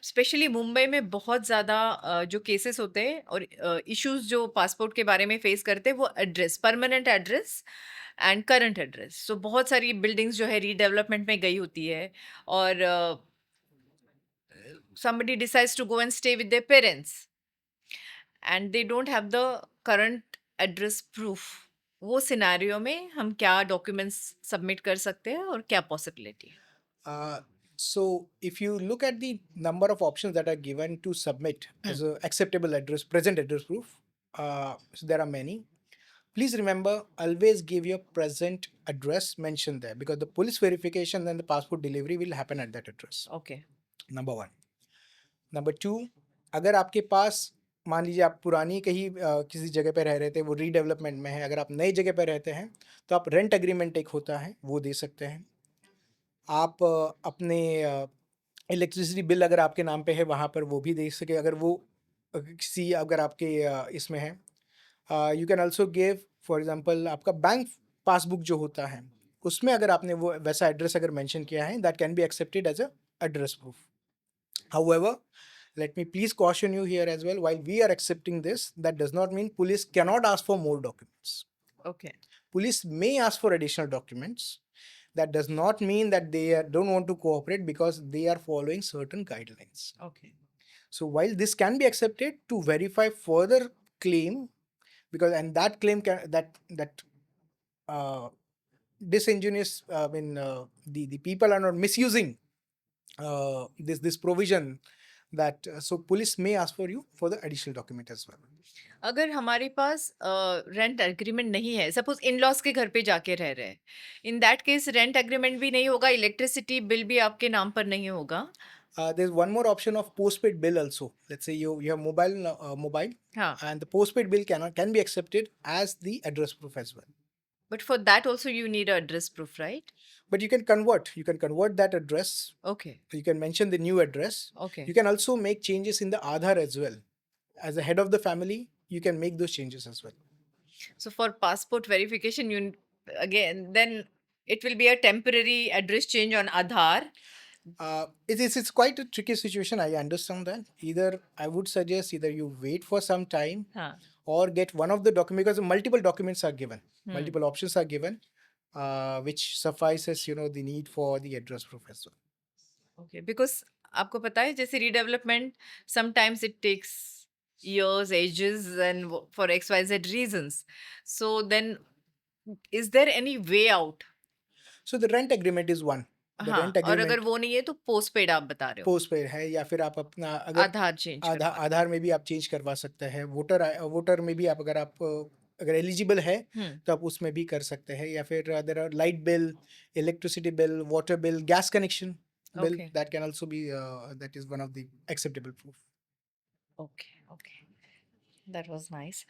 Specially Mumbai में बहुत ज़्यादा जो केसेस होते हैं और इश्यूज जो पासपोर्ट के बारे में फेस करते हैं वो address, permanent address and current address. So बहुत सारी बिल्डिंग्स जो है रीडेवलपमेंट में गई होती है और somebody decides to go and stay with their parents and they don't have the current address proof। वो सिनेरियो में हम क्या डॉक्यूमेंट्स सबमिट कर सकते हैं और क्या पॉसिबिलिटी है? Uh, so if you look at the number of options that are given to submit as a acceptable address, present address proof, so there are many. Please remember, always give your present address mentioned there because the police verification and the passport delivery will happen at that address. Okay. Number one. Number two, अगर आपके पास मान लीजिए आप पुरानी कहीं किसी जगह पे रह रहे थे, वो रीडेवलपमेंट में है, अगर आप नई जगह पे रहते हैं तो आप रेंट एग्रीमेंट एक होता है वो दे सकते हैं। आप अपने इलेक्ट्रिसिटी बिल अगर आपके नाम पे है वहाँ पर वो भी दे सके, अगर वो किसी अगर आपके इसमें है। You can also give for example आपका बैंक पासबुक जो होता है उसमें अगर आपने वो वैसा एड्रेस अगर मेंशन किया है, that can be accepted as a address proof. However, let me please caution you here as well, while we are accepting this, that does not mean police cannot ask for more documents. Okay. Police may ask for additional documents. That does not mean that they don't want to cooperate because they are following certain guidelines. Okay. So while this can be accepted to verify further claim, because and that claim can that uh, disingenuous, the people are not misusing this provision, that so police may ask for you for the additional document as well. अगर हमारे पास rent agreement नहीं है, suppose in laws के घर पे जाके रह रहे हैं, in that case rent agreement भी नहीं होगा, इलेक्ट्रिसिटी बिल भी आपके नाम पर नहीं होगा। There's one more option of postpaid bill also. Let's say you have mobile, हाँ, and the postpaid bill can be accepted as the address proof as well. But for that also you need address proof, right? But you can convert that address. Okay. You can mention the new address. Okay. You can also make changes in the Aadhaar as well. As the head of the family, you can make those changes as well. So for passport verification, you again then it will be a temporary address change on Aadhaar. It's quite a tricky situation. I understand that. Either I would suggest either you wait for some time हाँ. or get one of the documents, because multiple documents are given, Hmm. multiple options are given, which suffices the need for the address proof as well. Okay, because आपको पता है जैसे redevelopment sometimes it takes years, ages, and for XYZ reasons. So then, is there any way out? So the rent agreement is one. The हाँ, rent और अगर agreement वो नहीं है तो पोस्ट पेड आप बता रहे हो, postpaid है, या फिर आप अपना अगर आधार चेंज करवा। आधार में भी आप चेंज करवा सकते हैं, वोटर में भी आप अगर एलिजिबल है हम्म। तो आप उसमें भी कर सकते हैं, या फिर there are light bill, electricity bill, water bill, gas connection bill, Okay. That can also be that is one of the acceptable proof. Okay. Okay. That was nice.